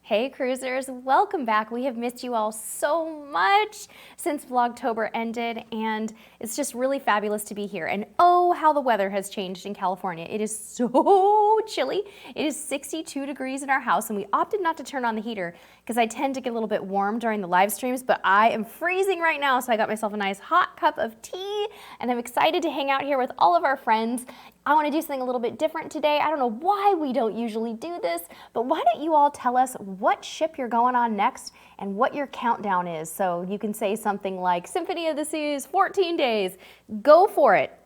Hey cruisers, welcome back. We have missed you all so much since Vlogtober ended, and it's just really fabulous to be here. And oh, how the weather has changed in California. It is so chilly. It is 62 degrees in our house, and we opted not to turn on the heater because I tend to get a little bit warm during the live streams, but I am freezing right now, so I got myself a nice hot cup of tea, and I'm excited to hang out here with all of our friends. I want to do something a little bit different today. I don't know why we don't usually do this, but why don't you all tell us what ship you're going on next and what your countdown is? So you can say something like Symphony of the Seas, 14 days. Go for it.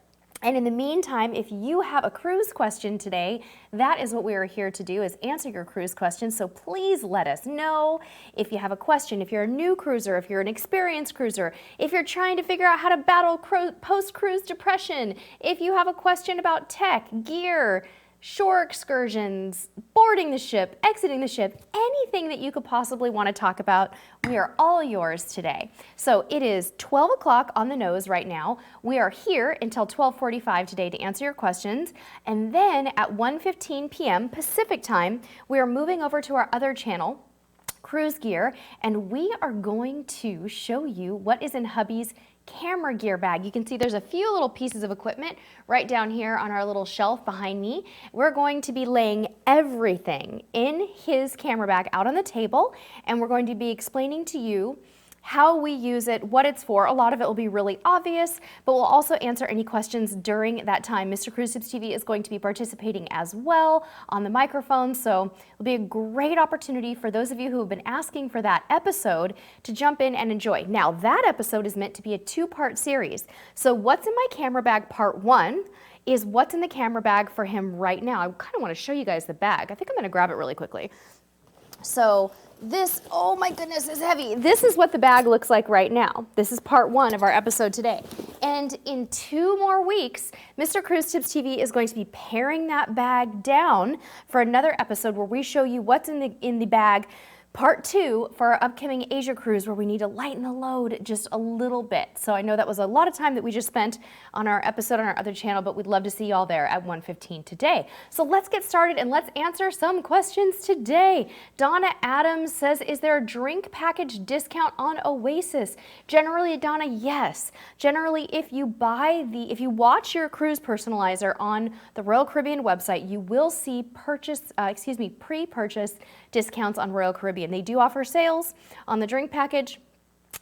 And in the meantime, if you have a cruise question today, that is what we are here to do, is answer your cruise questions. So please let us know if you have a question, if you're a new cruiser, if you're an experienced cruiser, if you're trying to figure out how to battle post-cruise depression, if you have a question about tech, gear, shore excursions, boarding the ship, exiting the ship, anything that you could possibly want to talk about, we are all yours today. So it is 12 o'clock on the nose right now. We are here until 12:45 today to answer your questions. And then at 1:15 p.m. Pacific time, we are moving over to our other channel, Cruise Gear, and we are going to show you what is in hubby's camera gear bag. You can see there's a few little pieces of equipment right down here on our little shelf behind me. We're going to be laying everything in his camera bag out on the table, and we're going to be explaining to you how we use it, what it's for. A lot of it will be really obvious, but we'll also answer any questions during that time. Mr. Cruise Tips TV is going to be participating as well on the microphone, so it'll be a great opportunity for those of you who have been asking for that episode to jump in and enjoy. Now, that episode is meant to be a two-part series. So what's in my camera bag part one is what's in the camera bag for him right now. I kind of want to show you guys the bag. I think I'm going to grab it really quickly. So this, oh my goodness, is heavy. This is what the bag looks like right now. This is part one of our episode today. And in 2 more weeks, Mr. Cruise Tips TV is going to be paring that bag down for another episode where we show you what's in the bag, part 2 for our upcoming Asia cruise, where we need to lighten the load just a little bit. So I know that was a lot of time that we just spent on our episode on our other channel, but we'd love to see you all there at 1:15 today. So let's get started and let's answer some questions today. Donna Adams says, is there a drink package discount on Oasis? Generally, Donna, yes. Generally, if you watch your cruise personalizer on the Royal Caribbean website, you will see pre-purchase discounts on Royal Caribbean. They do offer sales on the drink package.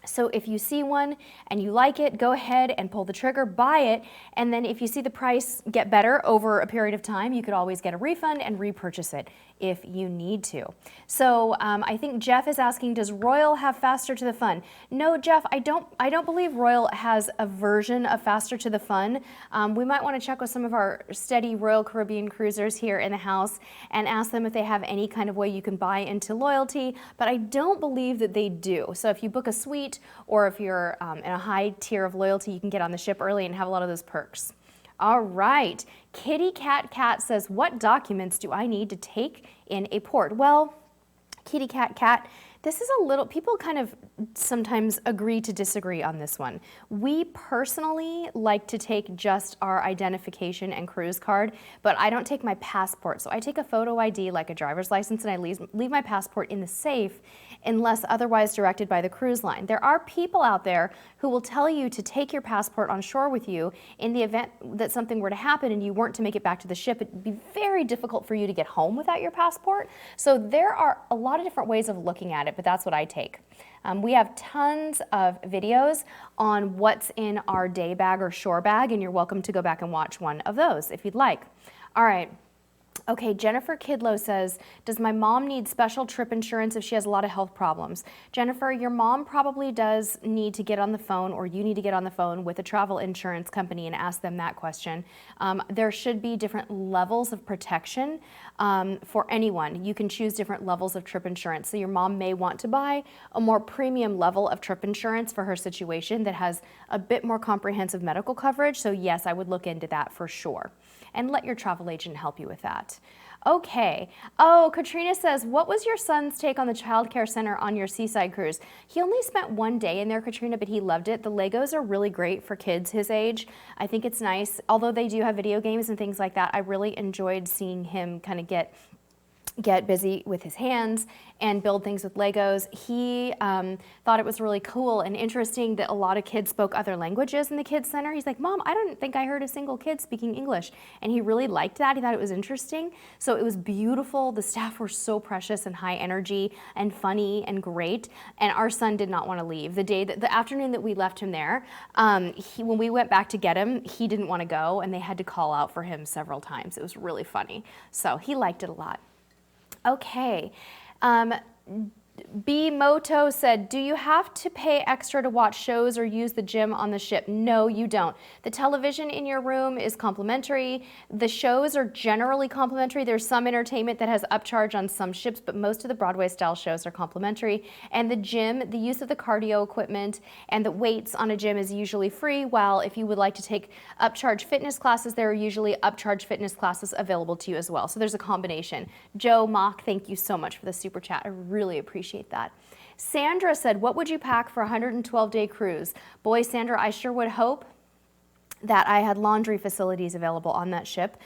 So if you see one and you like it, go ahead and pull the trigger, buy it, and then if you see the price get better over a period of time, you could always get a refund and repurchase it if you need to. So I think Jeff is asking, does Royal have Faster to the Fun? No, Jeff, I don't believe Royal has a version of Faster to the Fun. We might want to check with some of our steady Royal Caribbean cruisers here in the house and ask them if they have any kind of way you can buy into loyalty, but I don't believe that they do. So if you book a suite or if you're in a high tier of loyalty, you can get on the ship early and have a lot of those perks. All right, Kitty Cat says, what documents do I need to take in a port? Well, Kitty Cat, this is a little, people kind of sometimes agree to disagree on this one. We personally like to take just our identification and cruise card, but I don't take my passport. So I take a photo ID like a driver's license and I leave my passport in the safe unless otherwise directed by the cruise line. There are people out there who will tell you to take your passport on shore with you in the event that something were to happen and you weren't to make it back to the ship. It'd be very difficult for you to get home without your passport. So there are a lot of different ways of looking at it, but that's what I take. We have tons of videos on what's in our day bag or shore bag, and you're welcome to go back and watch one of those if you'd like. All right. Okay, Jennifer Kidlow says, does my mom need special trip insurance if she has a lot of health problems? Jennifer, your mom probably does need to get on the phone, or you need to get on the phone with a travel insurance company and ask them that question. There should be different levels of protection for anyone. You can choose different levels of trip insurance. So your mom may want to buy a more premium level of trip insurance for her situation that has a bit more comprehensive medical coverage. So yes, I would look into that for sure. And let your travel agent help you with that. Okay. Oh, Katrina says, what was your son's take on the child care center on your Seaside cruise? He only spent 1 day in there, Katrina, but he loved it. The Legos are really great for kids his age. I think it's nice. Although they do have video games and things like that, I really enjoyed seeing him kind of get get busy with his hands and build things with Legos. He thought it was really cool and interesting that a lot of kids spoke other languages in the kids center. He's like, Mom, I don't think I heard a single kid speaking English. And he really liked that. He thought it was interesting. So it was beautiful. The staff were so precious and high energy and funny and great. And our son did not want to leave. The afternoon that we left him there, when we went back to get him, he didn't want to go, and they had to call out for him several times. It was really funny. So he liked it a lot. Okay. B Moto said, do you have to pay extra to watch shows or use the gym on the ship? No, you don't. The television in your room is complimentary. The shows are generally complimentary. There's some entertainment that has upcharge on some ships, but most of the Broadway style shows are complimentary. And the gym, the use of the cardio equipment and the weights on a gym is usually free, while if you would like to take upcharge fitness classes, there are usually upcharge fitness classes available to you as well. So there's a combination. Joe Mock, thank you so much for the super chat. I really appreciate that. Sandra said, what would you pack for a 112-day cruise? Boy, Sandra, I sure would hope that I had laundry facilities available on that ship.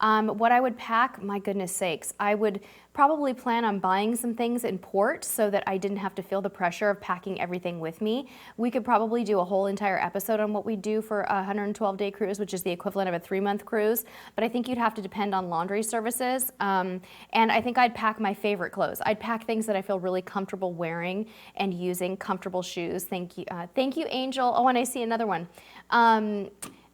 What I would pack, my goodness sakes, I would probably plan on buying some things in port so that I didn't have to feel the pressure of packing everything with me. We could probably do a whole entire episode on what we do for a 112-day cruise, which is the equivalent of a 3-month cruise, but I think you'd have to depend on laundry services. And I think I'd pack my favorite clothes. I'd pack things that I feel really comfortable wearing and using, comfortable shoes. Thank you, Angel. Oh, and I see another one.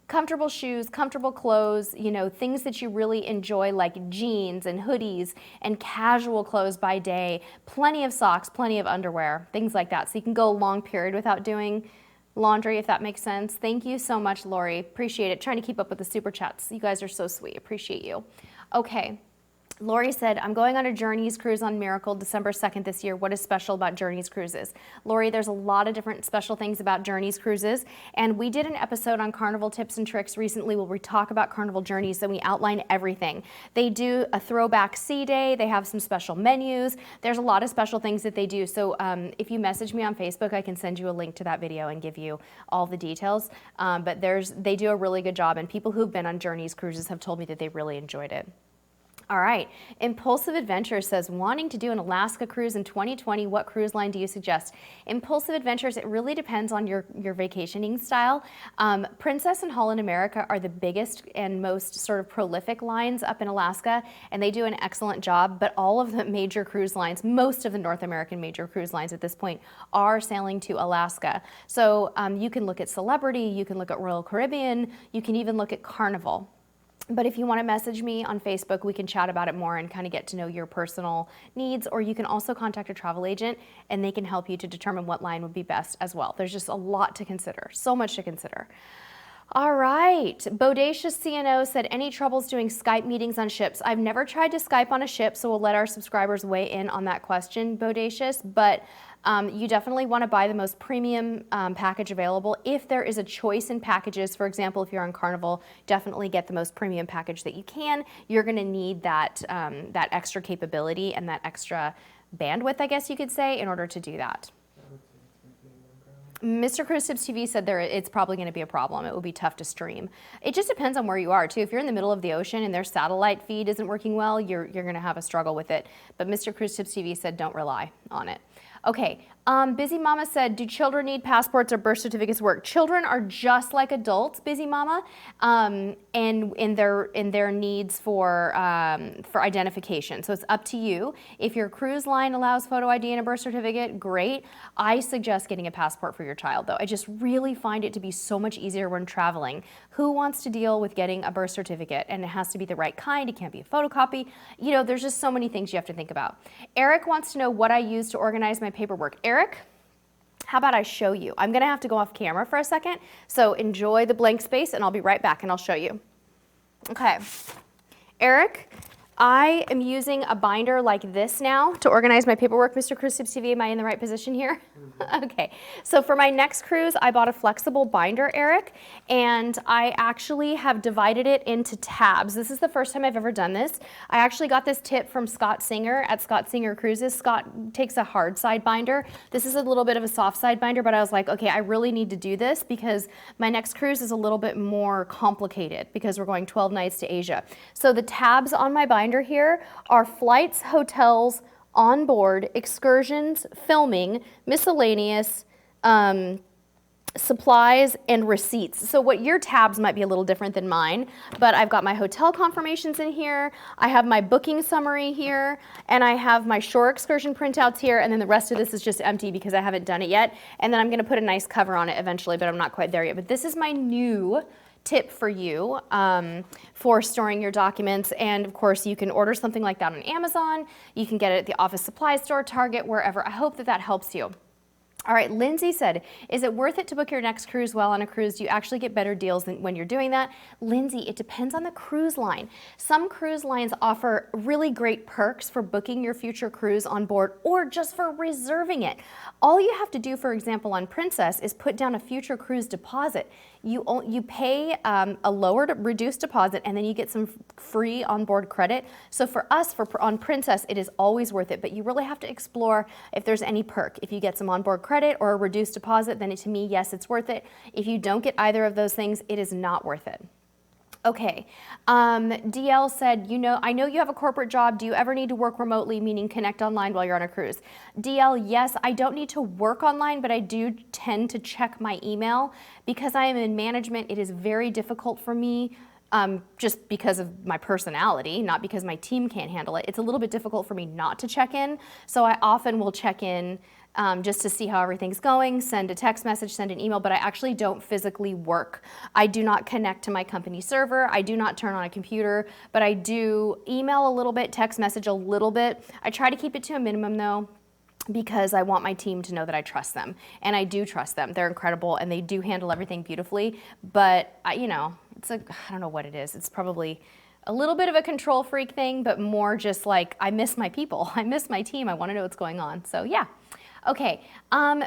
Comfortable shoes, comfortable clothes, you know, things that you really enjoy, like jeans and hoodies and casual clothes by day, plenty of socks, plenty of underwear, things like that. So you can go a long period without doing laundry, if that makes sense. Thank you so much, Lori. Appreciate it. Trying to keep up with the super chats. You guys are so sweet. Appreciate you. Okay. Lori said, I'm going on a Journeys cruise on Miracle December 2nd this year. What is special about Journeys cruises? Lori, there's a lot of different special things about Journeys cruises, and we did an episode on Carnival tips and tricks recently where we talk about Carnival Journeys and we outline everything. They do a throwback sea day. They have some special menus. There's a lot of special things that they do. So if you message me on Facebook, I can send you a link to that video and give you all the details. But they do a really good job, and people who've been on Journeys cruises have told me that they really enjoyed it. All right, Impulsive Adventures says, wanting to do an Alaska cruise in 2020, what cruise line do you suggest? Impulsive Adventures, it really depends on your vacationing style. Princess and Holland America are the biggest and most sort of prolific lines up in Alaska, and they do an excellent job, but all of the major cruise lines, most of the North American major cruise lines at this point are sailing to Alaska. So you can look at Celebrity, you can look at Royal Caribbean, you can even look at Carnival. But if you want to message me on Facebook, we can chat about it more and kind of get to know your personal needs, or you can also contact a travel agent and they can help you to determine what line would be best as well. There's just a lot to consider, so much to consider. All right, Bodacious CNO said, any troubles doing Skype meetings on ships? I've never tried to Skype on a ship, so we'll let our subscribers weigh in on that question, Bodacious, but you definitely want to buy the most premium package available. If there is a choice in packages, for example, if you're on Carnival, definitely get the most premium package that you can. You're going to need that, that extra capability and that extra bandwidth, I guess you could say, in order to do that. Mr. Cruise Tips TV said it's probably going to be a problem. It will be tough to stream. It just depends on where you are, too. If you're in the middle of the ocean and their satellite feed isn't working well, you're going to have a struggle with it. But Mr. Cruise Tips TV said don't rely on it. Okay, Busy Mama said, do children need passports or birth certificates to work? Children are just like adults, Busy Mama, and in their needs for identification. So it's up to you. If your cruise line allows photo ID and a birth certificate, great. I suggest getting a passport for your child, though. I just really find it to be so much easier when traveling. Who wants to deal with getting a birth certificate? And it has to be the right kind. It can't be a photocopy. You know, there's just so many things you have to think about. Eric wants to know what I use to organize my paperwork. Eric, how about I show you? I'm gonna have to go off camera for a second, so enjoy the blank space and I'll be right back and I'll show you. Okay, Eric, I am using a binder like this now to organize my paperwork. Mr. Cruise Tips TV, am I in the right position here? Okay, so for my next cruise, I bought a flexible binder, Eric, and I actually have divided it into tabs. This is the first time I've ever done this. I actually got this tip from Scott Singer at Scott Singer Cruises. Scott takes a hard side binder. This is a little bit of a soft side binder, but I was like, okay, I really need to do this because my next cruise is a little bit more complicated because we're going 12 nights to Asia. So the tabs on my binder binder here are flights, hotels, on board, excursions, filming, miscellaneous, supplies, and receipts. So what your tabs might be a little different than mine, but I've got my hotel confirmations in here, I have my booking summary here, and I have my shore excursion printouts here, and then the rest of this is just empty because I haven't done it yet. And then I'm gonna put a nice cover on it eventually, but I'm not quite there yet. But this is my new tip for you for storing your documents. And of course, you can order something like that on Amazon. You can get it at the office supply store, Target, wherever. I hope that that helps you. All right, Lindsay said, is it worth it to book your next cruise while on a cruise? Do you actually get better deals than when you're doing that? Lindsay, it depends on the cruise line. Some cruise lines offer really great perks for booking your future cruise on board or just for reserving it. All you have to do, for example, on Princess is put down a future cruise deposit. You pay a lower, reduced deposit, and then you get some free onboard credit. So for us, on Princess, it is always worth it, but you really have to explore if there's any perk. If you get some onboard credit or a reduced deposit, then to me, yes, it's worth it. If you don't get either of those things, it is not worth it. Okay, DL said, I know you have a corporate job. Do you ever need to work remotely, meaning connect online while you're on a cruise? DL, yes, I don't need to work online, but I do tend to check my email. Because I am in management, it is very difficult for me, just because of my personality, not because my team can't handle it. It's a little bit difficult for me not to check in, so I often will check in just to see how everything's going, send a text message, send an email, but I actually don't physically work. I do not connect to my company server. I do not turn on a computer, but I do email a little bit, text message a little bit. I try to keep it to a minimum though, because I want my team to know that I trust them. And I do trust them. They're incredible and they do handle everything beautifully, but I don't know what it is. It's probably a little bit of a control freak thing, but more just like, I miss my people. I miss my team. I want to know what's going on. So yeah. Okay,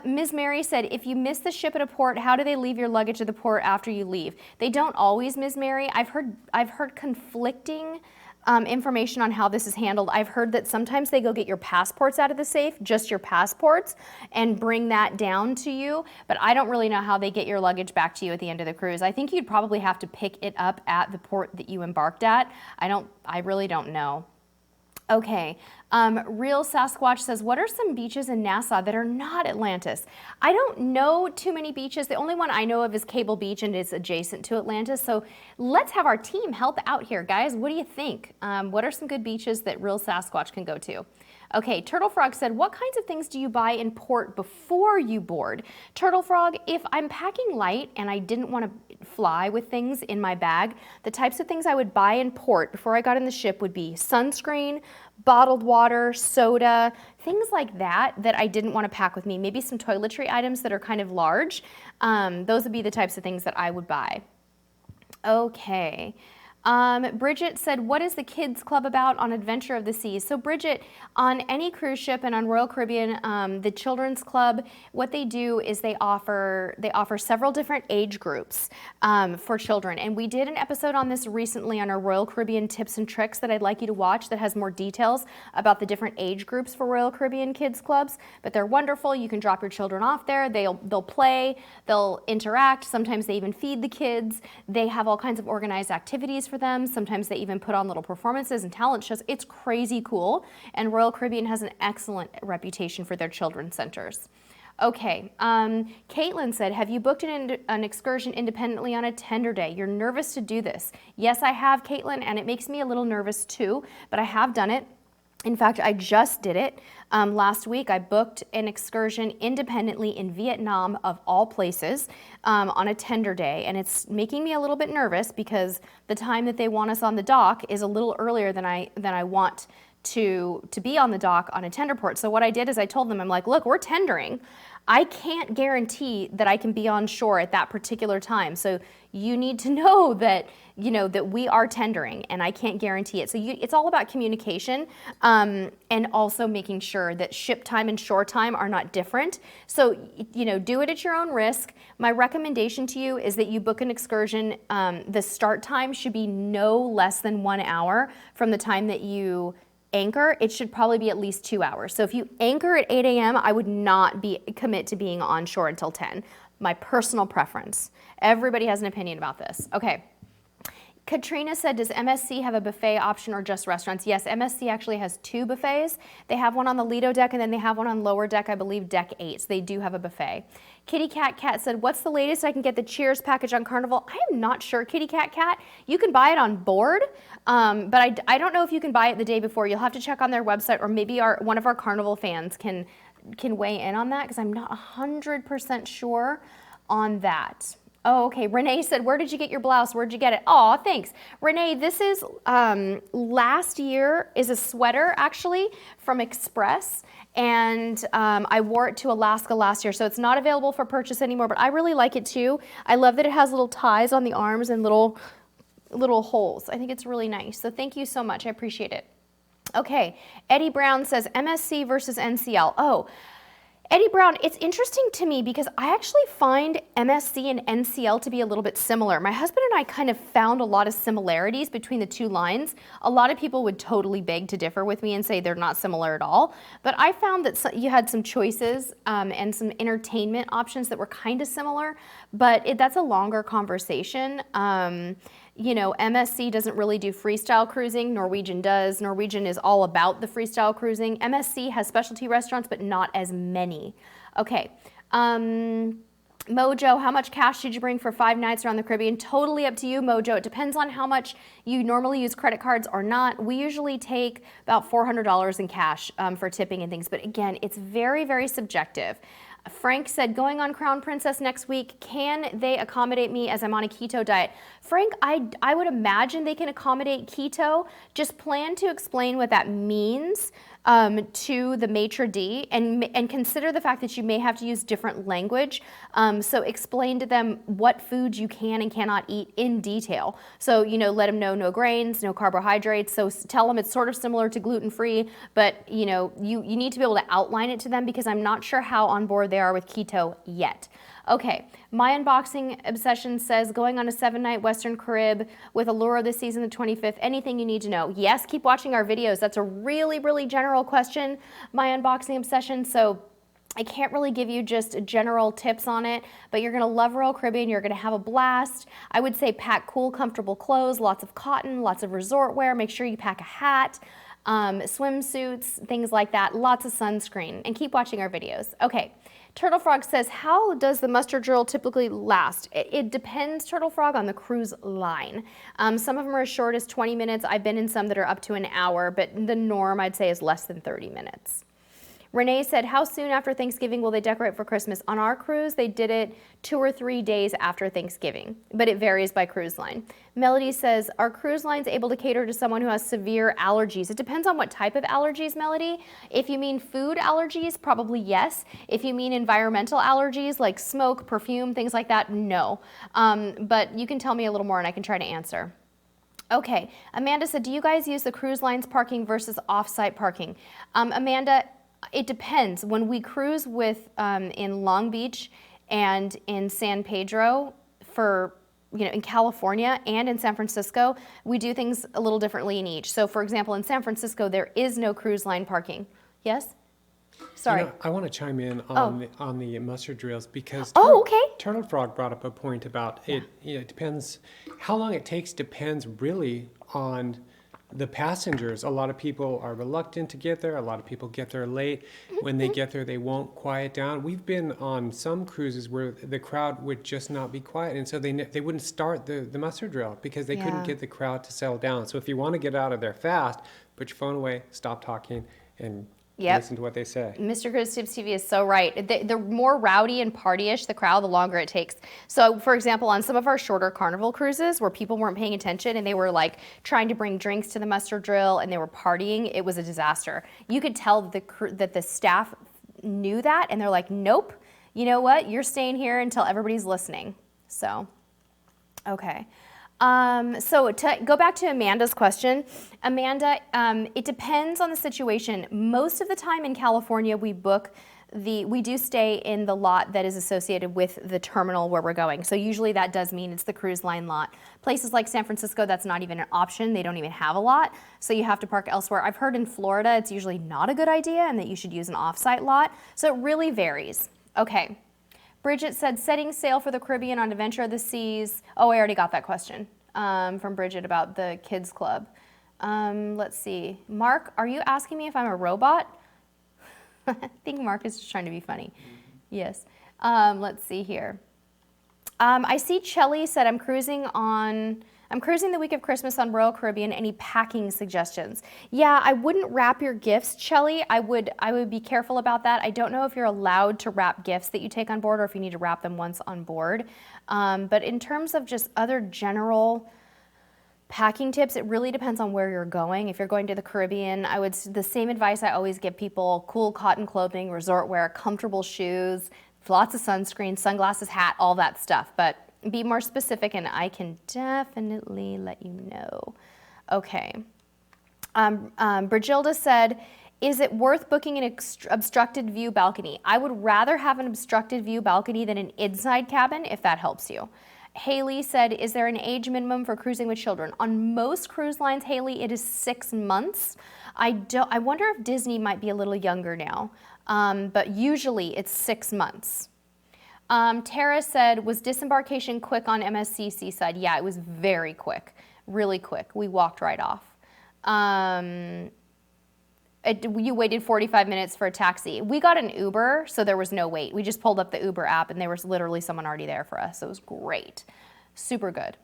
Ms. Mary said, if you miss the ship at a port, how do they leave your luggage at the port after you leave? They don't always, Ms. Mary. I've heard conflicting information on how this is handled. I've heard that sometimes they go get your passports out of the safe, just your passports, and bring that down to you, but I don't really know how they get your luggage back to you at the end of the cruise. I think you'd probably have to pick it up at the port that you embarked at. I really don't know. Okay, Real Sasquatch says, what are some beaches in Nassau that are not Atlantis? I don't know too many beaches. The only one I know of is Cable Beach and it's adjacent to Atlantis. So let's have our team help out here, guys. What do you think? What are some good beaches that Real Sasquatch can go to? Okay, Turtle Frog said, what kinds of things do you buy in port before you board? Turtle Frog, if I'm packing light and I didn't want to fly with things in my bag, the types of things I would buy in port before I got in the ship would be sunscreen, bottled water, soda, things like that I didn't want to pack with me. Maybe some toiletry items that are kind of large. Those would be the types of things that I would buy. Okay. Bridget said, what is the kids club about on Adventure of the Seas? So Bridget, on any cruise ship and on Royal Caribbean, the children's club, what they do is they offer several different age groups for children. And we did an episode on this recently on our Royal Caribbean tips and tricks that I'd like you to watch that has more details about the different age groups for Royal Caribbean kids clubs. But they're wonderful. You can drop your children off there. They'll play, they'll interact. Sometimes they even feed the kids. They have all kinds of organized activities for them. Sometimes they even put on little performances and talent shows. It's crazy cool. And Royal Caribbean has an excellent reputation for their children's centers. Okay, Caitlin said, have you booked an excursion independently on a tender day? You're nervous to do this. Yes, I have, Caitlin, and it makes me a little nervous too, but I have done it. In fact, I just did it. Last week, I booked an excursion independently in Vietnam, of all places, on a tender day. And it's making me a little bit nervous because the time that they want us on the dock is a little earlier than I want to be on the dock on a tender port. So what I did is I told them, I'm like, look, we're tendering. I can't guarantee that I can be on shore at that particular time. So you need to know that, that we are tendering and I can't guarantee it. So it's all about communication and also making sure that ship time and shore time are not different. So, do it at your own risk. My recommendation to you is that you book an excursion. The start time should be no less than 1 hour from the time that you anchor. It should probably be at least 2 hours. So if you anchor at 8 a.m., I would not commit to being on shore until 10. My personal preference. Everybody has an opinion about this. Okay. Katrina said, does MSC have a buffet option or just restaurants? Yes, MSC actually has 2 buffets. They have one on the Lido deck and then they have one on lower deck, I believe deck 8. So they do have a buffet. Kitty Cat said, what's the latest I can get the Cheers package on Carnival? I am not sure, Kitty Cat. You can buy it on board, but I don't know if you can buy it the day before. You'll have to check on their website, or maybe one of our Carnival fans can weigh in on that, because I'm not 100% sure on that. Oh, okay. Renee said, where did you get your blouse? Where'd you get it? Oh, thanks. Renee, this is last year is a sweater actually from Express. And I wore it to Alaska last year, so it's not available for purchase anymore, but I really like it too. I love that it has little ties on the arms and little holes. I think it's really nice. So thank you so much. I appreciate it. Okay. Eddie Brown says MSC versus NCL. Oh, Eddie Brown, it's interesting to me because I actually find MSC and NCL to be a little bit similar. My husband and I kind of found a lot of similarities between the 2 lines. A lot of people would totally beg to differ with me and say they're not similar at all. But I found that you had some choices and some entertainment options that were kind of similar, but that's a longer conversation. You know, MSC doesn't really do freestyle cruising. Norwegian does. Norwegian is all about the freestyle cruising. MSC has specialty restaurants, but not as many. Okay. Mojo, how much cash did you bring for 5 nights around the Caribbean? Totally up to you, Mojo. It depends on how much you normally use credit cards or not. We usually take about $400 in cash for tipping and things. But again, it's very, very subjective. Frank said, going on Crown Princess next week, can they accommodate me as I'm on a keto diet? Frank, I would imagine they can accommodate keto. Just plan to explain what that means to the maitre d' and consider the fact that you may have to use different language. So explain to them what foods you can and cannot eat in detail. So, you know, let them know no grains, no carbohydrates. So tell them it's sort of similar to gluten-free, but you know, you need to be able to outline it to them because I'm not sure how on board they are with keto yet. Okay, my unboxing obsession says going on a 7-night Western Carib with Allura this season, the 25th. Anything you need to know? Yes, keep watching our videos. That's a really, really general question, my unboxing obsession. So I can't really give you just general tips on it, but you're gonna love Royal Caribbean. You're gonna have a blast. I would say pack cool, comfortable clothes, lots of cotton, lots of resort wear. Make sure you pack a hat, swimsuits, things like that, lots of sunscreen, and keep watching our videos. Okay. Turtle Frog says, how does the muster drill typically last? It depends, Turtle Frog, on the cruise line. Some of them are as short as 20 minutes. I've been in some that are up to an hour, but the norm, I'd say, is less than 30 minutes. Renee said, how soon after Thanksgiving will they decorate for Christmas? On our cruise, they did it 2 or 3 days after Thanksgiving, but it varies by cruise line. Melody says, are cruise lines able to cater to someone who has severe allergies? It depends on what type of allergies, Melody. If you mean food allergies, probably yes. If you mean environmental allergies like smoke, perfume, things like that, no. But you can tell me a little more and I can try to answer. Okay, Amanda said, do you guys use the cruise lines parking versus off-site parking? Amanda, it depends. When we cruise with in Long Beach and in San Pedro for, you know, in California and in San Francisco, we do things a little differently in each. So for example, in San Francisco, there is no cruise line parking. Yes? Sorry. You know, I want to chime in on the muster drills because Turtle Frog brought up a point about it. You know, it depends how long it takes. Depends really on the passengers. A lot of people are reluctant to get there. A lot of people get there late. When they get there, they won't quiet down. We've been on some cruises where the crowd would just not be quiet, and so they wouldn't start the muster drill because they couldn't get the crowd to settle down. So if you want to get out of there fast, put your phone away, stop talking, and listen to what they say. Mr. Grizz Tips TV is so right. The more rowdy and partyish the crowd, the longer it takes. So, for example, on some of our shorter Carnival cruises where people weren't paying attention and they were like trying to bring drinks to the muster drill and they were partying, it was a disaster. You could tell that the staff knew that and they're like, nope, you know what? You're staying here until everybody's listening. So, okay. So to go back to Amanda's question, Amanda, it depends on the situation. Most of the time in California, we do stay in the lot that is associated with the terminal where we're going. So usually that does mean it's the cruise line lot. Places like San Francisco, that's not even an option. They don't even have a lot. So you have to park elsewhere. I've heard in Florida, it's usually not a good idea and that you should use an off-site lot. So it really varies. Okay. Bridget said, setting sail for the Caribbean on Adventure of the Seas. Oh, I already got that question. from Bridget about the kids club. Let's see. Mark, are you asking me if I'm a robot? I think Mark is just trying to be funny. Yes. Let's see here. I see Chelly said, I'm cruising the week of Christmas on Royal Caribbean. Any packing suggestions? Yeah, I wouldn't wrap your gifts, Chelly. I would be careful about that. I don't know if you're allowed to wrap gifts that you take on board or if you need to wrap them once on board. But in terms of just other general packing tips, it really depends on where you're going. If you're going to the Caribbean, the same advice I always give people: cool cotton clothing, resort wear, comfortable shoes, lots of sunscreen, sunglasses, hat, all that stuff. But be more specific and I can definitely let you know. Okay. Brigilda said, is it worth booking an obstructed view balcony? I would rather have an obstructed view balcony than an inside cabin, if that helps you. Haley said, is there an age minimum for cruising with children? On most cruise lines, Haley, it is 6 months. I wonder if Disney might be a little younger now, but usually it's 6 months. Tara said, was disembarkation quick on MSC Seaside? Yeah, it was very quick, really quick. We walked right off. You waited 45 minutes for a taxi. We got an Uber, so there was no wait. We just pulled up the Uber app and there was literally someone already there for us. So it was great. Super good.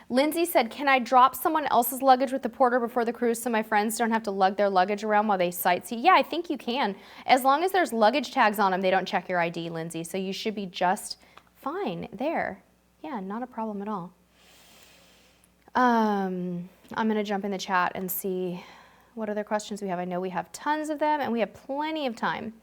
Lindsay said, can I drop someone else's luggage with the porter before the cruise so my friends don't have to lug their luggage around while they sightsee? Yeah, I think you can. As long as there's luggage tags on them, they don't check your ID, Lindsay. So you should be just fine there. Yeah, not a problem at all. I'm going to jump in the chat and see what other questions we have. I know we have tons of them and we have plenty of time.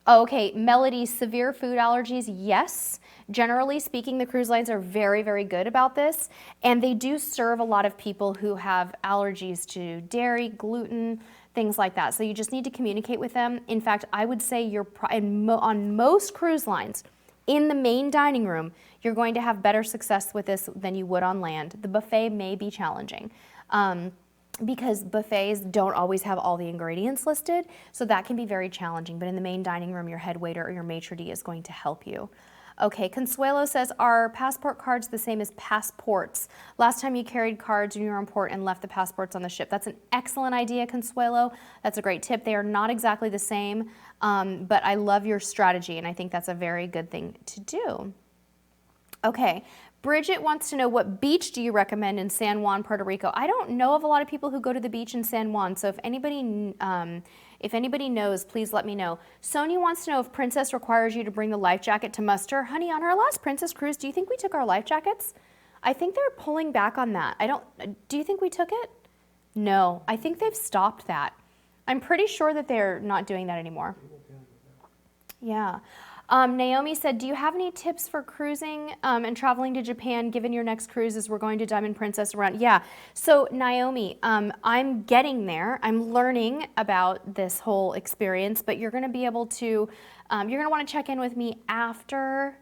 Oh, okay, Melody, severe food allergies, yes. Generally speaking, the cruise lines are very, very good about this, and they do serve a lot of people who have allergies to dairy, gluten, things like that. So you just need to communicate with them. In fact, I would say on most cruise lines, in the main dining room, you're going to have better success with this than you would on land. The buffet may be challenging. Because buffets don't always have all the ingredients listed, so that can be very challenging. But in the main dining room, your head waiter or your maitre d' is going to help you. Okay, Consuelo says, are passport cards the same as passports? Last time you carried cards when you were on port and left the passports on the ship. That's an excellent idea, Consuelo. That's a great tip. They are not exactly the same, but I love your strategy, and I think that's a very good thing to do. Okay, Bridget wants to know, what beach do you recommend in San Juan, Puerto Rico? I don't know of a lot of people who go to the beach in San Juan, so if anybody knows, please let me know. Sonia wants to know if Princess requires you to bring the life jacket to muster. Honey, on our last Princess cruise, do you think we took our life jackets? I think they're pulling back on that. Do you think we took it? No, I think they've stopped that. I'm pretty sure that they're not doing that anymore. Yeah. Naomi said, do you have any tips for cruising and traveling to Japan given your next cruise is we're going to Diamond Princess around? Yeah, so Naomi, I'm getting there. I'm learning about this whole experience, but you're going to be able to, you're going to want to check in with me after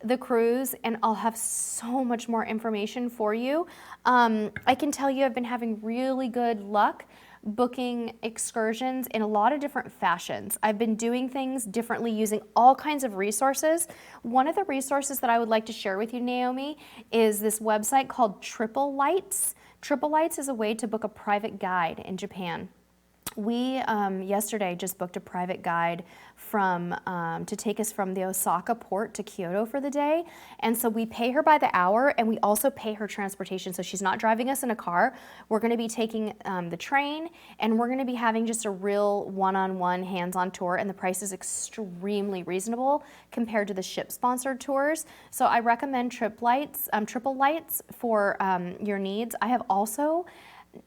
the cruise and I'll have so much more information for you. I can tell you I've been having really good luck booking excursions in a lot of different fashions. I've been doing things differently using all kinds of resources. One of the resources that I would like to share with you, Naomi, is this website called Triple Lights. Triple Lights is a way to book a private guide in Japan. We yesterday just booked a private guide to take us from the Osaka port to Kyoto for the day. And so we pay her by the hour and we also pay her transportation. So she's not driving us in a car. We're going to be taking the train and we're going to be having just a real one-on-one hands-on tour, and the price is extremely reasonable compared to the ship-sponsored tours. So I recommend Triple Lights for your needs. I have also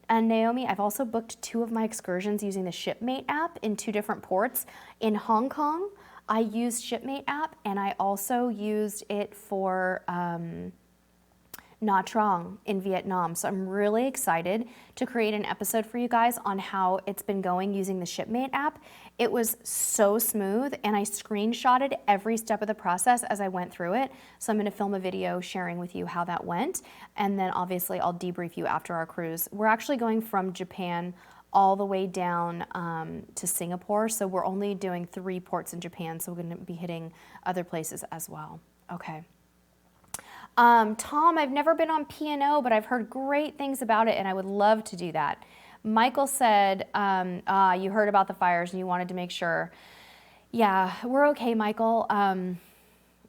Naomi, I've also booked 2 of my excursions using the Shipmate app in 2 different ports. In Hong Kong, I used Shipmate app, and I also used it for Nha Trang in Vietnam. So I'm really excited to create an episode for you guys on how it's been going using the Shipmate app. It was so smooth, and I screenshotted every step of the process as I went through it. So I'm going to film a video sharing with you how that went, and then obviously I'll debrief you after our cruise. We're actually going from Japan all the way down to Singapore, so we're only doing 3 ports in Japan, so we're going to be hitting other places as well. Okay. Tom, I've never been on P&O, but I've heard great things about it, and I would love to do that. Michael said, you heard about the fires and you wanted to make sure. Yeah, we're okay, Michael.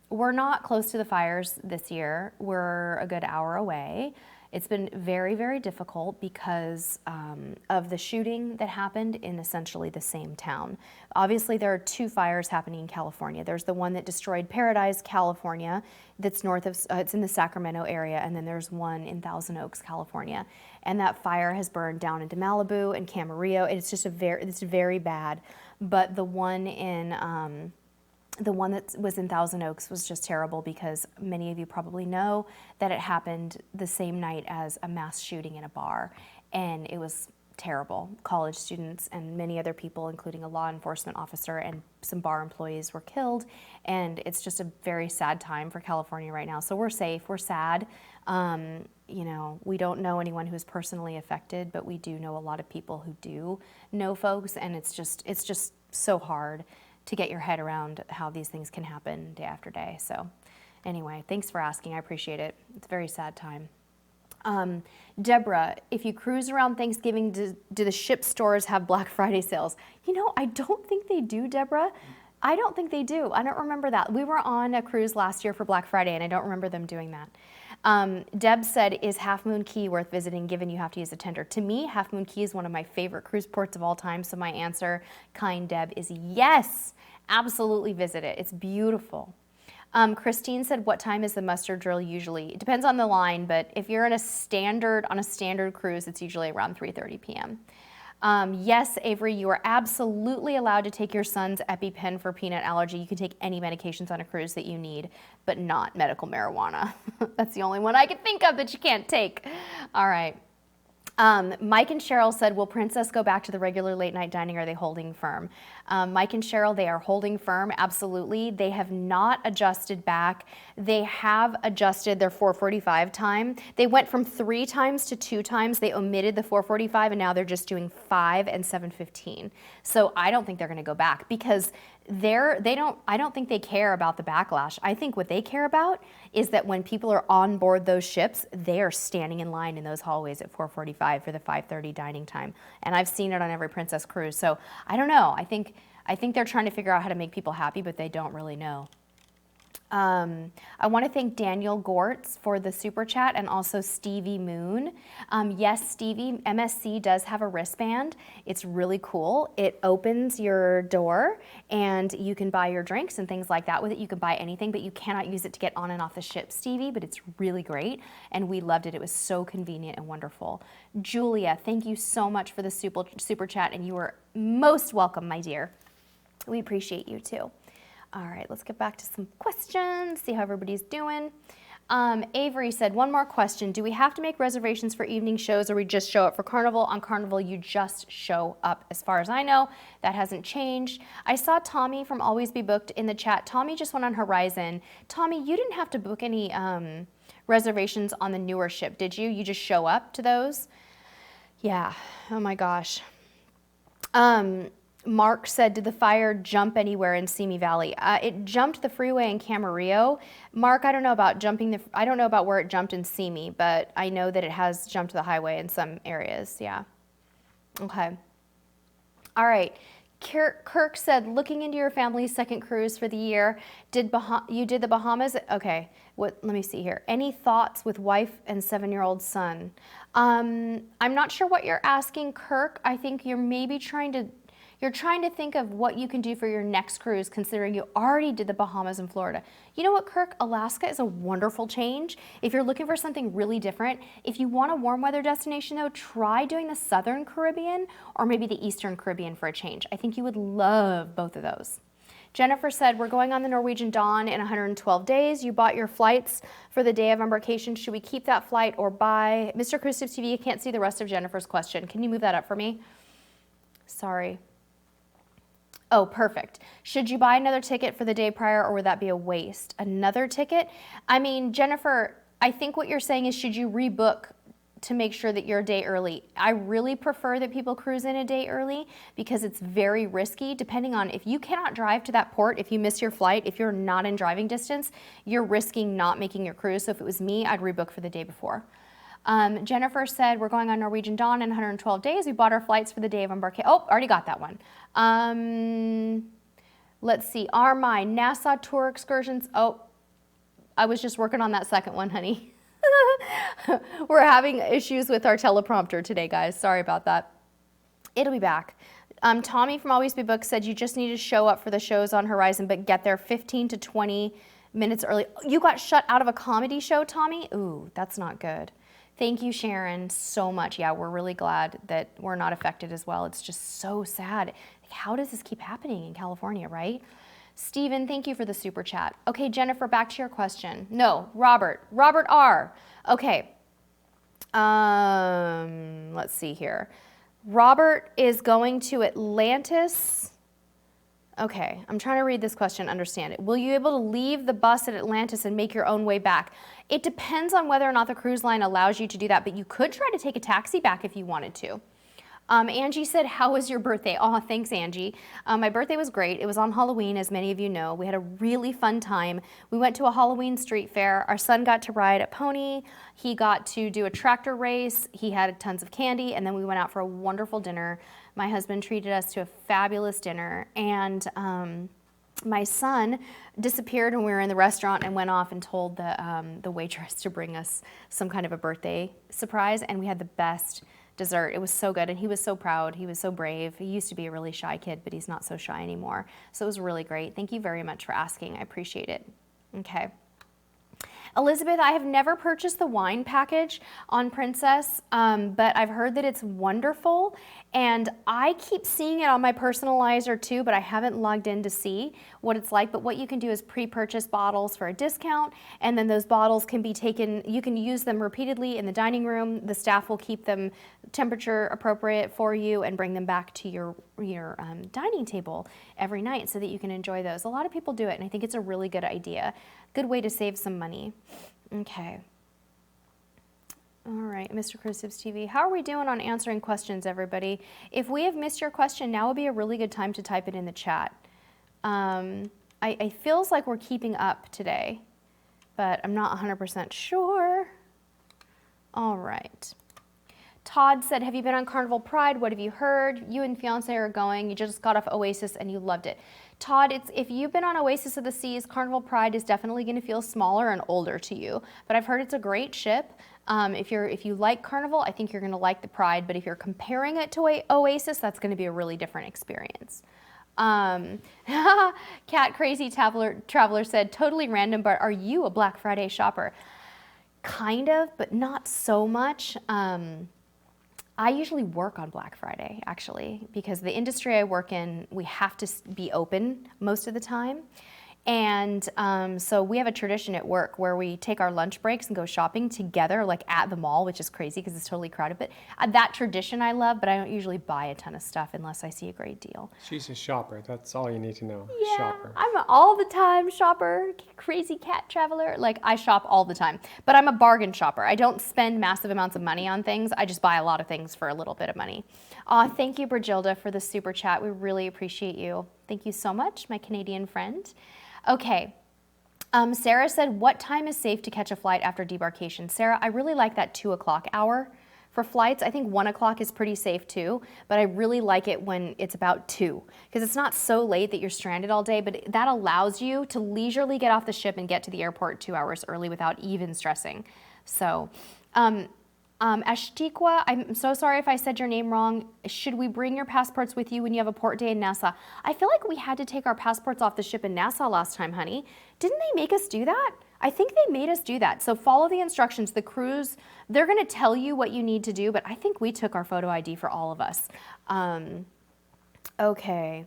We're not close to the fires this year. We're a good hour away. It's been very, very difficult because of the shooting that happened in essentially the same town. Obviously, there are two fires happening in California. There's the one that destroyed Paradise, California, that's north of, it's in the Sacramento area, and then there's one in Thousand Oaks, California. And that fire has burned down into Malibu and Camarillo. It's just it's very bad. But the one that was in Thousand Oaks was just terrible because many of you probably know that it happened the same night as a mass shooting in a bar, and it was terrible. College students and many other people, including a law enforcement officer and some bar employees, were killed, and it's just a very sad time for California right now. So we're safe, we're sad. You know, we don't know anyone who's personally affected, but we do know a lot of people who do know folks, and it's just so hard to get your head around how these things can happen day after day. So anyway, thanks for asking. I appreciate it. It's a very sad time. Deborah, if you cruise around Thanksgiving, do the ship stores have Black Friday sales? You know, I don't think they do, Deborah. I don't think they do. I don't remember that. We were on a cruise last year for Black Friday, and I don't remember them doing that. Deb said, is Half Moon Cay worth visiting given you have to use a tender? To me, Half Moon Cay is one of my favorite cruise ports of all time, so my answer, kind Deb, is yes. Absolutely visit it. It's beautiful. Christine said, what time is the muster drill usually? It depends on the line, but if you're on a standard cruise, it's usually around 3:30 p.m. Yes, Avery, you are absolutely allowed to take your son's EpiPen for peanut allergy. You can take any medications on a cruise that you need, but not medical marijuana. That's the only one I can think of that you can't take. All right. Mike and Cheryl said, will Princess go back to the regular late night dining? Or are they holding firm? Mike and Cheryl, they are holding firm, absolutely. They have not adjusted back. They have adjusted their 4:45 time. They went from 3 times to 2 times. They omitted the 4:45, and now they're just doing 5 and 7:15. So I don't think they're going to go back because I don't think they care about the backlash. I think what they care about is that when people are on board those ships, they are standing in line in those hallways at 4:45 for the 5:30 dining time. And I've seen it on every Princess cruise. So I don't know. I think they're trying to figure out how to make people happy, but they don't really know. I want to thank Daniel Gortz for the super chat and also Stevie Moon. Yes, Stevie, MSC does have a wristband. It's really cool. It opens your door and you can buy your drinks and things like that with it. You can buy anything, but you cannot use it to get on and off the ship, Stevie, but it's really great. And we loved it. It was so convenient and wonderful. Julia, thank you so much for the super chat, and you are most welcome, my dear. We appreciate you too. All right, let's get back to some questions, see how everybody's doing. Avery said, one more question. Do we have to make reservations for evening shows or we just show up for Carnival? On Carnival, you just show up. As far as I know, that hasn't changed. I saw Tommy from Always Be Booked in the chat. Tommy just went on Horizon. Tommy, you didn't have to book any reservations on the newer ship, did you? You just show up to those? Yeah, oh my gosh. Mark said, did the fire jump anywhere in Simi Valley? It jumped the freeway in Camarillo. Mark, I don't know about where it jumped in Simi, but I know that it has jumped the highway in some areas, yeah. Okay. All right. Kirk said, looking into your family's second cruise for the year, you did the Bahamas? Okay, let me see here. Any thoughts with wife and 7-year-old son? I'm not sure what you're asking, Kirk. I think you're maybe trying to think of what you can do for your next cruise, considering you already did the Bahamas and Florida. You know what, Kirk? Alaska is a wonderful change. If you're looking for something really different, if you want a warm weather destination though, try doing the Southern Caribbean or maybe the Eastern Caribbean for a change. I think you would love both of those. Jennifer said, we're going on the Norwegian Dawn in 112 days. You bought your flights for the day of embarkation. Should we keep that flight or buy? Mr. Cruise Tips TV, I can't see the rest of Jennifer's question. Can you move that up for me? Sorry. Oh, perfect. Should you buy another ticket for the day prior or would that be a waste? Another ticket? I mean, Jennifer, I think what you're saying is should you rebook to make sure that you're a day early. I really prefer that people cruise in a day early because it's very risky depending on if you cannot drive to that port, if you miss your flight, if you're not in driving distance, you're risking not making your cruise. So if it was me, I'd rebook for the day before. Jennifer said, we're going on Norwegian Dawn in 112 days. We bought our flights for the day of embarkation. Oh, already got that one. Let's see, my Nassau tour excursions. Oh, I was just working on that second one, honey. We're having issues with our teleprompter today, guys. Sorry about that. It'll be back. Tommy from Always Be Booked said you just need to show up for the shows on Horizon, but get there 15 to 20 minutes early. You got shut out of a comedy show, Tommy? Ooh, that's not good. Thank you, Sharon, so much. Yeah, we're really glad that we're not affected as well. It's just so sad. Like, how does this keep happening in California, right? Stephen, thank you for the super chat. Okay, Jennifer, back to your question. No, Robert. Robert R. Okay. Let's see here. Robert is going to Atlantis. Okay, I'm trying to read this question, understand it. Will you be able to leave the bus at Atlantis and make your own way back? It depends on whether or not the cruise line allows you to do that, but you could try to take a taxi back if you wanted to. Angie said, how was your birthday? Oh, thanks, Angie. My birthday was great. It was on Halloween, as many of you know. We had a really fun time. We went to a Halloween street fair. Our son got to ride a pony. He got to do a tractor race. He had tons of candy, and then we went out for a wonderful dinner. My husband treated us to a fabulous dinner, and my son disappeared when we were in the restaurant and went off and told the waitress to bring us some kind of a birthday surprise, and we had the best dessert. It was so good, and he was so proud. He was so brave. He used to be a really shy kid, but he's not so shy anymore. So it was really great. Thank you very much for asking. I appreciate it. Okay. Elizabeth, I have never purchased the wine package on Princess, but I've heard that it's wonderful, and I keep seeing it on my personalizer too, but I haven't logged in to see what it's like. But what you can do is pre-purchase bottles for a discount, and then those bottles can be taken, you can use them repeatedly in the dining room. The staff will keep them temperature appropriate for you and bring them back to your dining table every night so that you can enjoy those. A lot of people do it, and I think it's a really good idea. Good way to save some money. Okay. All right, Mr. Crucives TV. How are we doing on answering questions, everybody? If we have missed your question, now would be a really good time to type it in the chat. It feels like we're keeping up today, but I'm not 100% sure. All right. Todd said, have you been on Carnival Pride? What have you heard? You and fiance are going. You just got off Oasis and you loved it. Todd, if you've been on Oasis of the Seas, Carnival Pride is definitely going to feel smaller and older to you. But I've heard it's a great ship. If you like Carnival, I think you're going to like the Pride. But if you're comparing it to Oasis, that's going to be a really different experience. Cat Crazy Traveler said, totally random, but are you a Black Friday shopper? Kind of, but not so much. I usually work on Black Friday, actually, because the industry I work in, we have to be open most of the time. And so we have a tradition at work where we take our lunch breaks and go shopping together, like at the mall, which is crazy because it's totally crowded. But that tradition I love, but I don't usually buy a ton of stuff unless I see a great deal. She's a shopper. That's all you need to know. Yeah, Shopper. I'm an all the time shopper, crazy cat traveler. Like, I shop all the time, but I'm a bargain shopper. I don't spend massive amounts of money on things. I just buy a lot of things for a little bit of money. Thank you, Brigilda, for the super chat. We really appreciate you. Thank you so much, my Canadian friend. Okay, Sarah said, what time is safe to catch a flight after debarkation? Sarah, I really like that 2 o'clock hour for flights. I think 1 o'clock is pretty safe too, but I really like it when it's about 2, because it's not so late that you're stranded all day, but that allows you to leisurely get off the ship and get to the airport 2 hours early without even stressing. So, Ashtikwa, I'm so sorry if I said your name wrong. Should we bring your passports with you when you have a port day in Nassau? I feel like we had to take our passports off the ship in Nassau last time, honey. Didn't they make us do that? I think they made us do that. So follow the instructions. The cruise, they're going to tell you what you need to do, but I think we took our photo ID for all of us. Okay.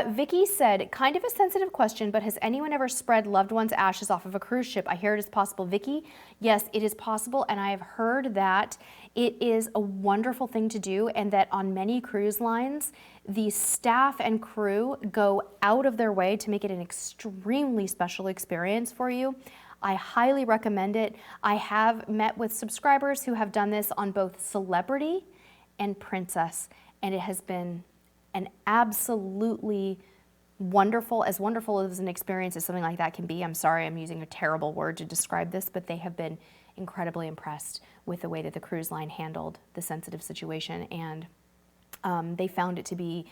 Vicky said, kind of a sensitive question, but has anyone ever spread loved ones' ashes off of a cruise ship? I hear it is possible. Vicky, yes, it is possible, and I have heard that it is a wonderful thing to do, and that on many cruise lines, the staff and crew go out of their way to make it an extremely special experience for you. I highly recommend it. I have met with subscribers who have done this on both Celebrity and Princess, and it has been an absolutely wonderful as an experience as something like that can be. I'm sorry, I'm using a terrible word to describe this, but they have been incredibly impressed with the way that the cruise line handled the sensitive situation, and they found it to be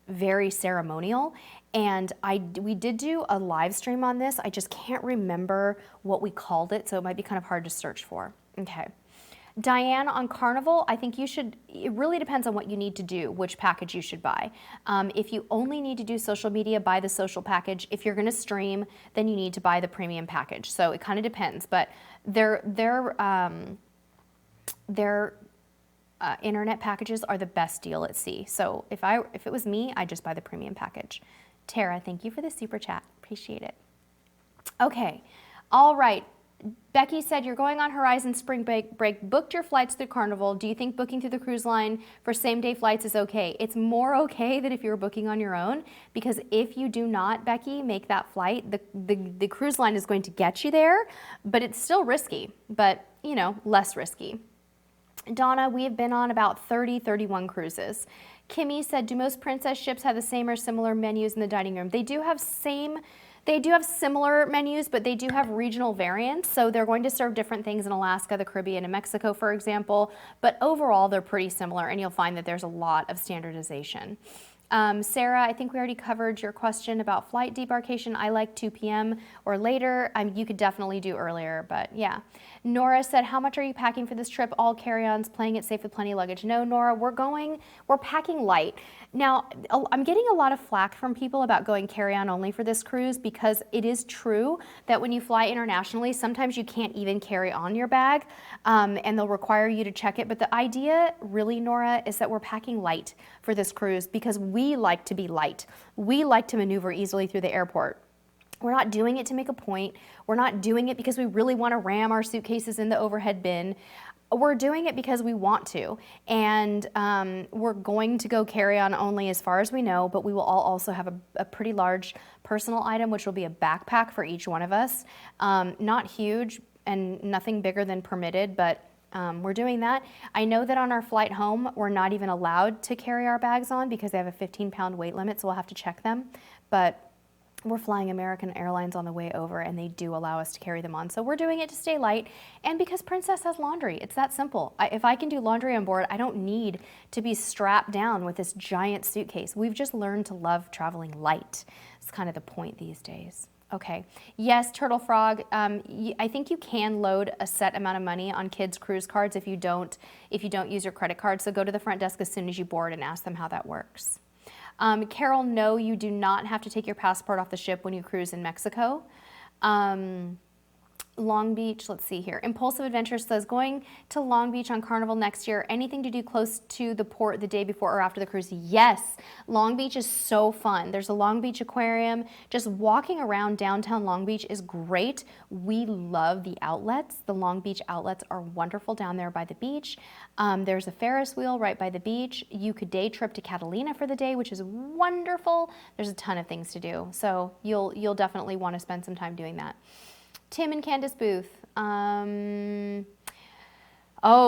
very ceremonial. And we did do a live stream on this. I just can't remember what we called it, so it might be kind of hard to search for. Okay. Diane, on Carnival, I think it really depends on what you need to do, which package you should buy. If you only need to do social media, buy the social package. If you're going to stream, then you need to buy the premium package. So it kind of depends, but their internet packages are the best deal at sea. So if it was me, I'd just buy the premium package. Tara, thank you for the super chat. Appreciate it. Okay, all right. Becky said, you're going on Horizon spring break, booked your flights through Carnival. Do you think booking through the cruise line for same-day flights is okay? It's more okay than if you were booking on your own, because if you do not, Becky, make that flight, the cruise line is going to get you there, but it's still risky, but, you know, less risky. Donna, we have been on about 31 cruises. Kimmy said, do most Princess ships have the same or similar menus in the dining room? They do have similar menus, but they do have regional variants. So they're going to serve different things in Alaska, the Caribbean, and Mexico, for example. But overall, they're pretty similar, and you'll find that there's a lot of standardization. Sarah, I think we already covered your question about flight debarkation. I like 2 p.m. or later. You could definitely do earlier, but yeah. Nora said, how much are you packing for this trip? All carry-ons, playing it safe with plenty of luggage. No, Nora, we're packing light. Now, I'm getting a lot of flack from people about going carry-on only for this cruise, because it is true that when you fly internationally, sometimes you can't even carry on your bag, and they'll require you to check it. But the idea really, Nora, is that we're packing light for this cruise because we like to be light. We like to maneuver easily through the airport. We're not doing it to make a point. We're not doing it because we really want to ram our suitcases in the overhead bin. We're doing it because we want to, and we're going to go carry-on only as far as we know, but we will all also have a pretty large personal item, which will be a backpack for each one of us. Not huge and nothing bigger than permitted, but we're doing that. I know that on our flight home, we're not even allowed to carry our bags on because they have a 15-pound weight limit, so we'll have to check them. But we're flying American Airlines on the way over, and they do allow us to carry them on. So we're doing it to stay light, and because Princess has laundry. It's that simple. If I can do laundry on board, I don't need to be strapped down with this giant suitcase. We've just learned to love traveling light. It's kind of the point these days. Okay. Yes, Turtle Frog, I think you can load a set amount of money on kids' cruise cards if you don't use your credit card. So go to the front desk as soon as you board and ask them how that works. Carol, no, you do not have to take your passport off the ship when you cruise in Mexico. Long Beach, let's see here. Impulsive Adventure says, going to Long Beach on Carnival next year, anything to do close to the port the day before or after the cruise? Yes, Long Beach is so fun. There's a Long Beach aquarium. Just walking around downtown Long Beach is great. We love the outlets. The Long Beach outlets are wonderful down there by the beach. There's a Ferris wheel right by the beach. You could day trip to Catalina for the day, which is wonderful. There's a ton of things to do. So you'll definitely want to spend some time doing that. Tim and Candace Booth. Oh,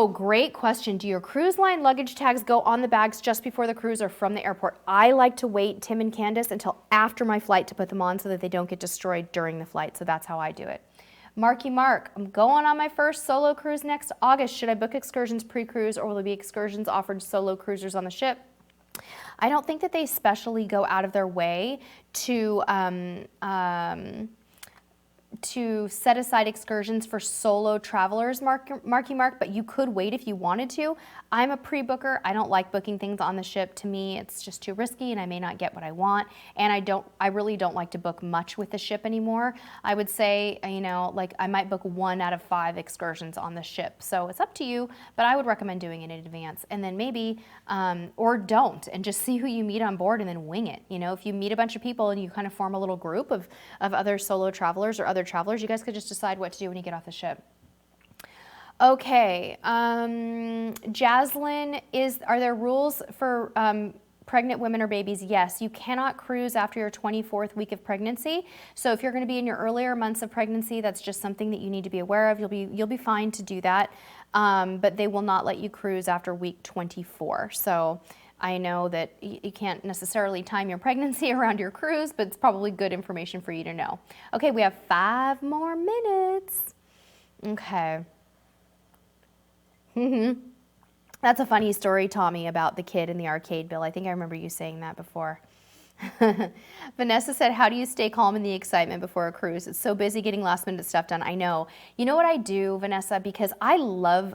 great question. Do your cruise line luggage tags go on the bags just before the cruise or from the airport? I like to wait, Tim and Candace, until after my flight to put them on so that they don't get destroyed during the flight. So that's how I do it. Marky Mark, I'm going on my first solo cruise next August. Should I book excursions pre-cruise, or will there be excursions offered solo cruisers on the ship? I don't think that they specially go out of their way to set aside excursions for solo travelers, Marky Mark, but you could wait if you wanted to. I'm a pre-booker. I don't like booking things on the ship. To me, it's just too risky and I may not get what I want. And I really don't like to book much with the ship anymore. I would say, like I might book 1 out of 5 excursions on the ship. So it's up to you, but I would recommend doing it in advance. And then maybe, or don't, and just see who you meet on board and then wing it. If you meet a bunch of people and you kind of form a little group of other solo travelers or other travelers, you guys could just decide what to do when you get off the ship. Okay, Jaslyn, are there rules for pregnant women or babies, yes, you cannot cruise after your 24th week of pregnancy. So if you're going to be in your earlier months of pregnancy, that's just something that you need to be aware of. You'll be fine to do that, but they will not let you cruise after week 24. So I know that you can't necessarily time your pregnancy around your cruise, but it's probably good information for you to know. Okay, we have 5 more minutes. Okay. That's a funny story, Tommy, about the kid in the arcade, Bill. I think I remember you saying that before. Vanessa said, how do you stay calm in the excitement before a cruise? It's so busy getting last minute stuff done. I know. You know what I do, Vanessa? Because I love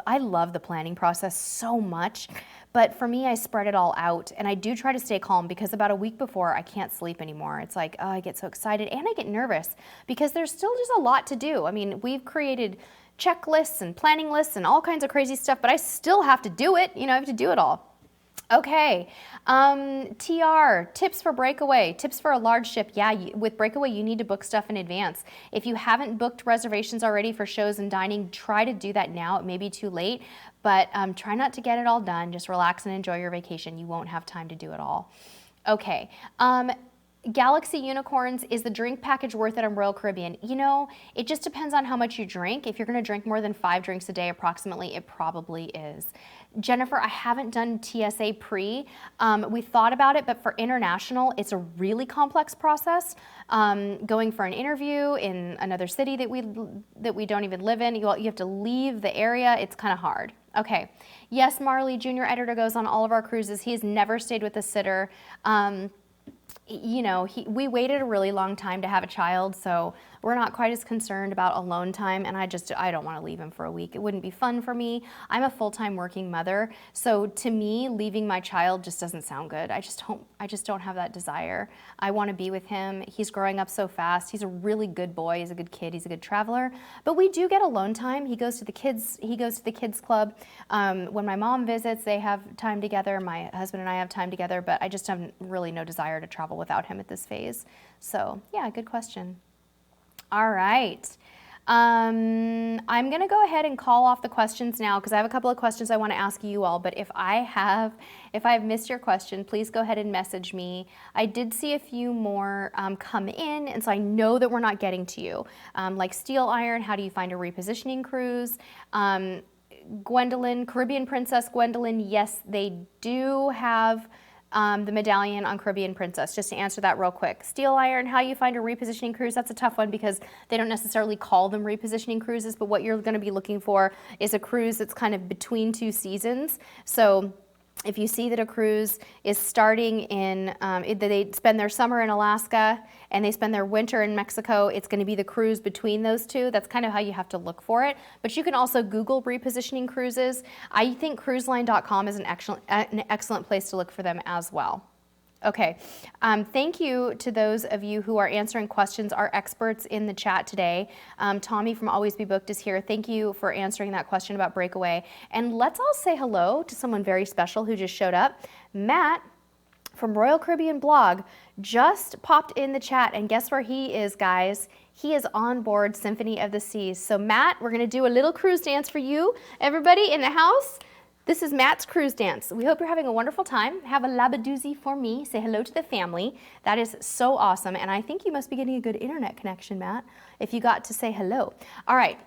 the planning process so much. But for me, I spread it all out. And I do try to stay calm because about a week before, I can't sleep anymore. It's like, oh, I get so excited and I get nervous because there's still just a lot to do. I mean, we've created checklists and planning lists and all kinds of crazy stuff, but I still have to do it. You know, I have to do it all. Okay, TR, tips for Breakaway, tips for a large ship. Yeah, with Breakaway, you need to book stuff in advance. If you haven't booked reservations already for shows and dining, try to do that now. It may be too late, but try not to get it all done. Just relax and enjoy your vacation. You won't have time to do it all. Okay. Galaxy Unicorns, is the drink package worth it on Royal Caribbean? You know, it just depends on how much you drink. If you're going to drink more than 5 drinks a day approximately, it probably is. Jennifer, I haven't done TSA pre. We thought about it, but for international, it's a really complex process. Going for an interview in another city that we don't even live in, you have to leave the area. It's kind of hard. Okay. Yes, Marley, junior editor, goes on all of our cruises. He has never stayed with a sitter. You know, we waited a really long time to have a child, so we're not quite as concerned about alone time, and I don't want to leave him for a week. It wouldn't be fun for me. I'm a full-time working mother, so to me, leaving my child just doesn't sound good. I just don't have that desire. I want to be with him. He's growing up so fast. He's a really good boy. He's a good kid. He's a good traveler. But we do get alone time. He goes to the kids club. When my mom visits, they have time together. My husband and I have time together, but I just have really no desire to travel without him at this phase. So yeah, good question. All right. I'm going to go ahead and call off the questions now because I have a couple of questions I want to ask you all, but if I've missed your question, please go ahead and message me. I did see a few more come in, and so I know that we're not getting to you. Like Steel Iron, how do you find a repositioning cruise? Gwendolyn, Caribbean Princess Gwendolyn, yes, they do have the medallion on Caribbean Princess, just to answer that real quick. Steel Iron, how you find a repositioning cruise, that's a tough one because they don't necessarily call them repositioning cruises, but what you're going to be looking for is a cruise that's kind of between 2 seasons. So if you see that a cruise is starting in, they spend their summer in Alaska and they spend their winter in Mexico, it's going to be the cruise between those two. That's kind of how you have to look for it. But you can also Google repositioning cruises. I think cruiseline.com is an excellent place to look for them as well. Okay, thank you to those of you who are answering questions, our experts in the chat today. Tommy from Always Be Booked is here. Thank you for answering that question about Breakaway. And let's all say hello to someone very special who just showed up. Matt from Royal Caribbean Blog just popped in the chat, and guess where he is, guys? He is on board Symphony of the Seas. So Matt, we're gonna do a little cruise dance for you. Everybody in the house, this is Matt's cruise dance. We hope you're having a wonderful time. Have a labadoozy for me. Say hello to the family. That is so awesome. And I think you must be getting a good internet connection, Matt, if you got to say hello. All right.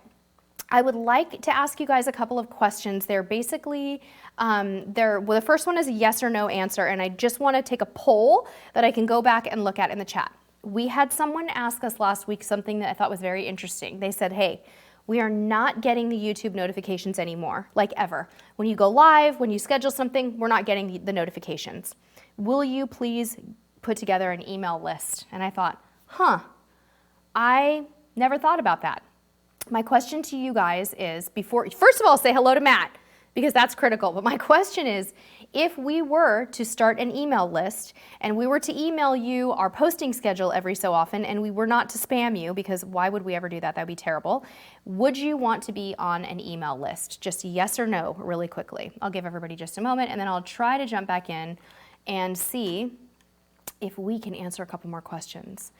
I would like to ask you guys a couple of questions. They're basically, the first one is a yes or no answer, and I just want to take a poll that I can go back and look at in the chat. We had someone ask us last week something that I thought was very interesting. They said, hey, we are not getting the YouTube notifications anymore, like ever. When you go live, when you schedule something, we're not getting the notifications. Will you please put together an email list? And I thought, I never thought about that. My question to you guys is, first of all, say hello to Matt, because that's critical. But my question is, if we were to start an email list and we were to email you our posting schedule every so often, and we were not to spam you, because why would we ever do that? That would be terrible. Would you want to be on an email list? Just yes or no really quickly. I'll give everybody just a moment, and then I'll try to jump back in and see if we can answer a couple more questions.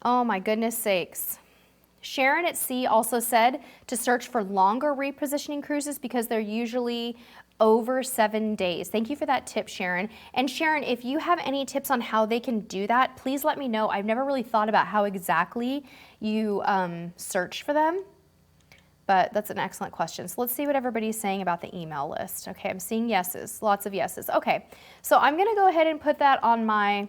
Oh my goodness sakes. Sharon at Sea also said to search for longer repositioning cruises because they're usually over 7 days. Thank you for that tip, Sharon. And Sharon, if you have any tips on how they can do that, please let me know. I've never really thought about how exactly you search for them, but that's an excellent question. So let's see what everybody's saying about the email list. Okay, I'm seeing yeses, lots of yeses. Okay, so I'm gonna go ahead and put that on my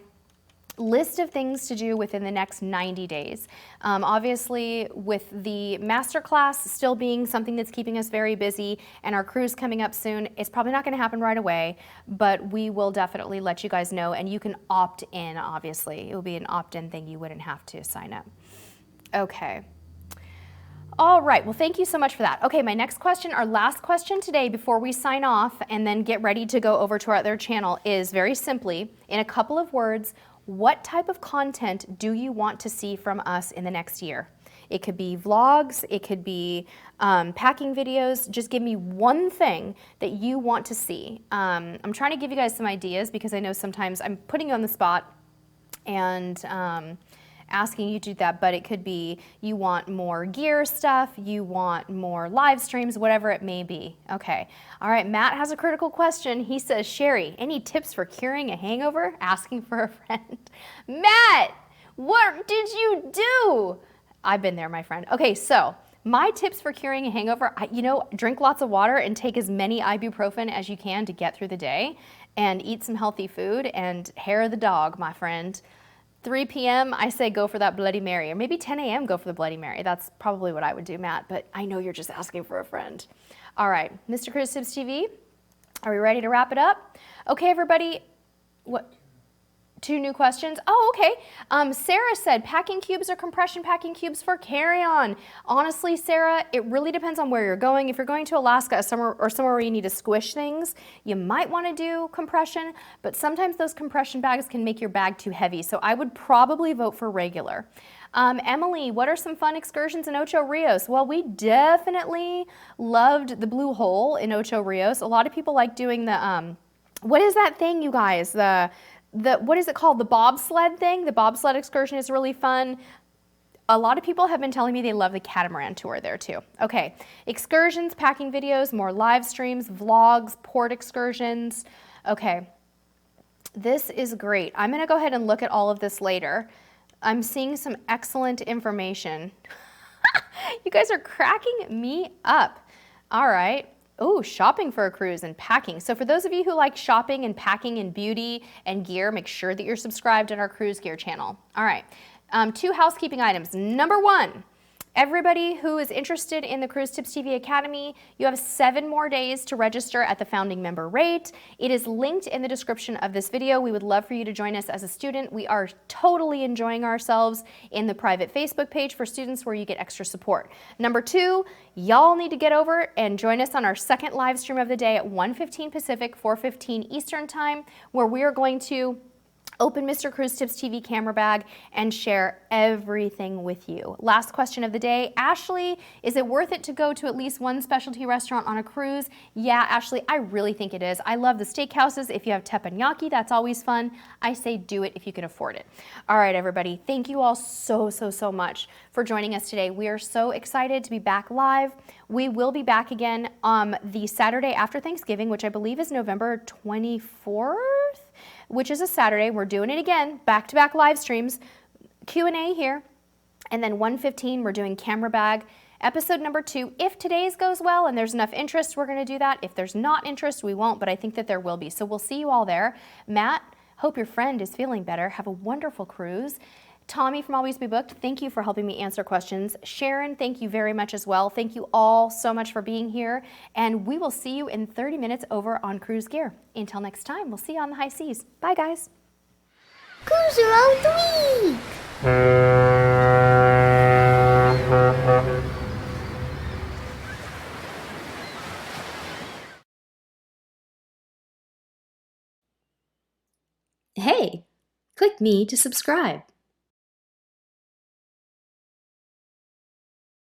list of things to do within the next 90 days. Obviously, with the masterclass still being something that's keeping us very busy and our cruise coming up soon, it's probably not going to happen right away, but we will definitely let you guys know, and you can opt in, obviously. It will be an opt-in thing. You wouldn't have to sign up. Okay. All right, well, thank you so much for that. Okay, my next question, our last question today before we sign off and then get ready to go over to our other channel is very simply, in a couple of words, what type of content do you want to see from us in the next year? It could be vlogs, it could be packing videos. Just give me one thing that you want to see. I'm trying to give you guys some ideas because I know sometimes I'm putting you on the spot and asking you to do that, but it could be you want more gear stuff, you want more live streams, whatever it may be. Okay, all right, Matt has a critical question. He says, Sherry, any tips for curing a hangover? Asking for a friend. Matt, what did you do? I've been there, my friend. Okay, so my tips for curing a hangover, drink lots of water and take as many ibuprofen as you can to get through the day and eat some healthy food and hair of the dog, my friend. 3 p.m., I say go for that Bloody Mary, or maybe 10 a.m., go for the Bloody Mary. That's probably what I would do, Matt, but I know you're just asking for a friend. All right, Mr. Cruise Tips TV, are we ready to wrap it up? Okay, everybody, what? 2 new questions. Oh, okay. Sarah said, packing cubes or compression packing cubes for carry-on. Honestly, Sarah, it really depends on where you're going. If you're going to Alaska somewhere where you need to squish things, you might want to do compression, but sometimes those compression bags can make your bag too heavy. So I would probably vote for regular. Emily, what are some fun excursions in Ocho Rios? Well, we definitely loved the Blue Hole in Ocho Rios. A lot of people like doing the, what is that thing, you guys? What is it called? The bobsled thing? The bobsled excursion is really fun. A lot of people have been telling me they love the catamaran tour there too. Okay, excursions, packing videos, more live streams, vlogs, port excursions. Okay, this is great. I'm gonna go ahead and look at all of this later. I'm seeing some excellent information. You guys are cracking me up. All right. Oh, shopping for a cruise and packing. So for those of you who like shopping and packing and beauty and gear, make sure that you're subscribed to our cruise gear channel. All right, 2 housekeeping items. Number 1, everybody who is interested in the Cruise Tips TV Academy, you have 7 more days to register at the founding member rate. It is linked in the description of this video. We would love for you to join us as a student. We are totally enjoying ourselves in the private Facebook page for students where you get extra support. Number 2, y'all need to get over and join us on our second live stream of the day at 1:15 Pacific, 4:15 Eastern Time, where we are going to open Mr. Cruise Tips TV camera bag and share everything with you. Last question of the day. Ashley, is it worth it to go to at least one specialty restaurant on a cruise? Yeah, Ashley, I really think it is. I love the steakhouses. If you have teppanyaki, that's always fun. I say do it if you can afford it. All right, everybody. Thank you all so much for joining us today. We are so excited to be back live. We will be back again the Saturday after Thanksgiving, which I believe is November 24th. Which is a Saturday. We're doing it again, back-to-back live streams, Q&A here, and then 1:15 we're doing camera bag, episode number 2. If today's goes well and there's enough interest, we're gonna do that. If there's not interest, we won't, but I think that there will be. So we'll see you all there. Matt, hope your friend is feeling better. Have a wonderful cruise. Tommy from Always Be Booked, thank you for helping me answer questions. Sharon, thank you very much as well. Thank you all so much for being here, and we will see you in 30 minutes over on Cruise Gear. Until next time, we'll see you on the high seas. Bye, guys. Cruiser of the Week! Hey, click me to subscribe.